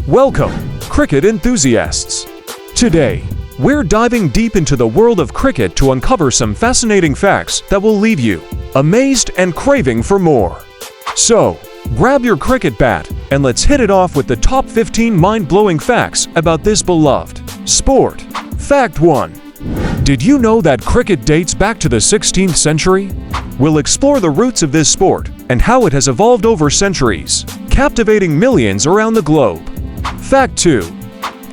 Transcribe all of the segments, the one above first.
Welcome, cricket enthusiasts! Today, we're diving deep into the world of cricket to uncover some fascinating facts that will leave you amazed and craving for more. So, grab your cricket bat and let's hit it off with the top 15 mind-blowing facts about this beloved sport. Fact 1. Did you know that cricket dates back to the 16th century? We'll explore the roots of this sport and how it has evolved over centuries, captivating millions around the globe. Fact 2.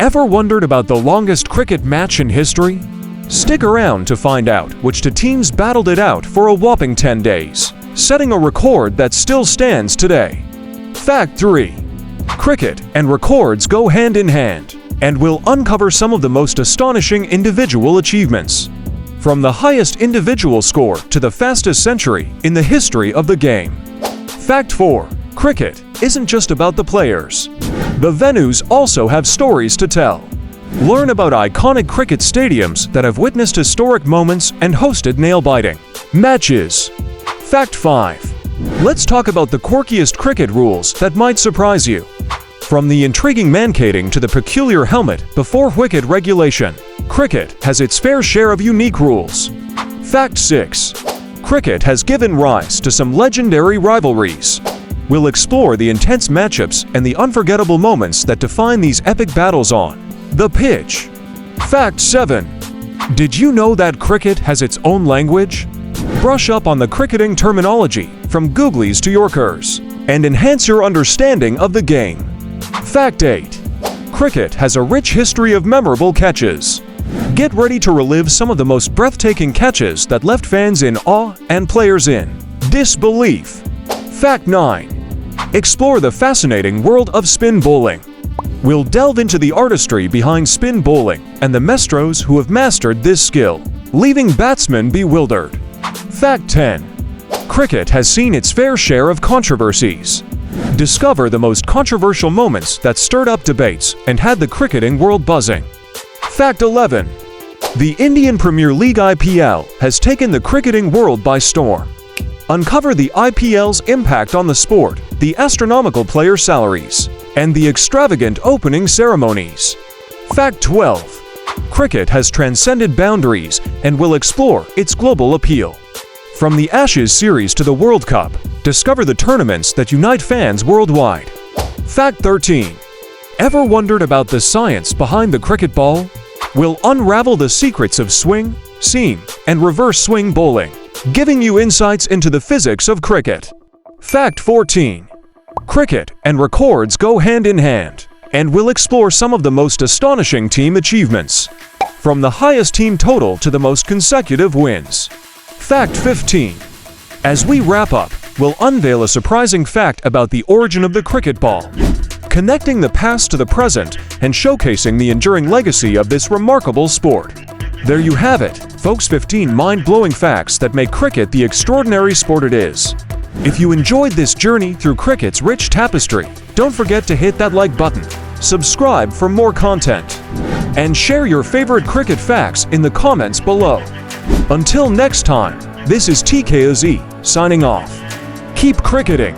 Ever wondered about the longest cricket match in history? Stick around to find out which two teams battled it out for a whopping 10 days, setting a record that still stands today. Fact 3. Cricket and records go hand in hand, and we'll uncover some of the most astonishing individual achievements, from the highest individual score to the fastest century in the history of the game. Fact 4. Cricket isn't just about the players. The venues also have stories to tell. Learn about iconic cricket stadiums that have witnessed historic moments and hosted nail-biting matches. Fact 5. Let's talk about the quirkiest cricket rules that might surprise you. From the intriguing mankading to the peculiar helmet before wicket regulation, cricket has its fair share of unique rules. Fact 6. Cricket has given rise to some legendary rivalries. We'll explore the intense matchups and the unforgettable moments that define these epic battles on the pitch. Fact 7. Did you know that cricket has its own language? Brush up on the cricketing terminology from Googlies to Yorkers and enhance your understanding of the game. Fact 8. Cricket has a rich history of memorable catches. Get ready to relive some of the most breathtaking catches that left fans in awe and players in disbelief. Fact 9. Explore the fascinating world of spin bowling. We'll delve into the artistry behind spin bowling and the maestros who have mastered this skill, leaving batsmen bewildered. Fact 10. Cricket has seen its fair share of controversies. Discover the most controversial moments that stirred up debates and had the cricketing world buzzing. Fact 11. The Indian Premier League IPL has taken the cricketing world by storm. Uncover the IPL's impact on the sport, the astronomical player salaries, and the extravagant opening ceremonies. Fact 12. Cricket has transcended boundaries and will explore its global appeal. From the Ashes series to the World Cup, discover the tournaments that unite fans worldwide. Fact 13. Ever wondered about the science behind the cricket ball? We'll unravel the secrets of swing, seam, and reverse swing bowling, giving you insights into the physics of cricket. Fact 14. Cricket and records go hand in hand, and we'll explore some of the most astonishing team achievements, from the highest team total to the most consecutive wins. Fact 15. As we wrap up, we'll unveil a surprising fact about the origin of the cricket ball, connecting the past to the present and showcasing the enduring legacy of this remarkable sport. There you have it, folks, 15 mind-blowing facts that make cricket the extraordinary sport it is. If you enjoyed this journey through cricket's rich tapestry, don't forget to hit that like button, subscribe for more content, and share your favorite cricket facts in the comments below. Until next time, this is TKOZ signing off. Keep cricketing!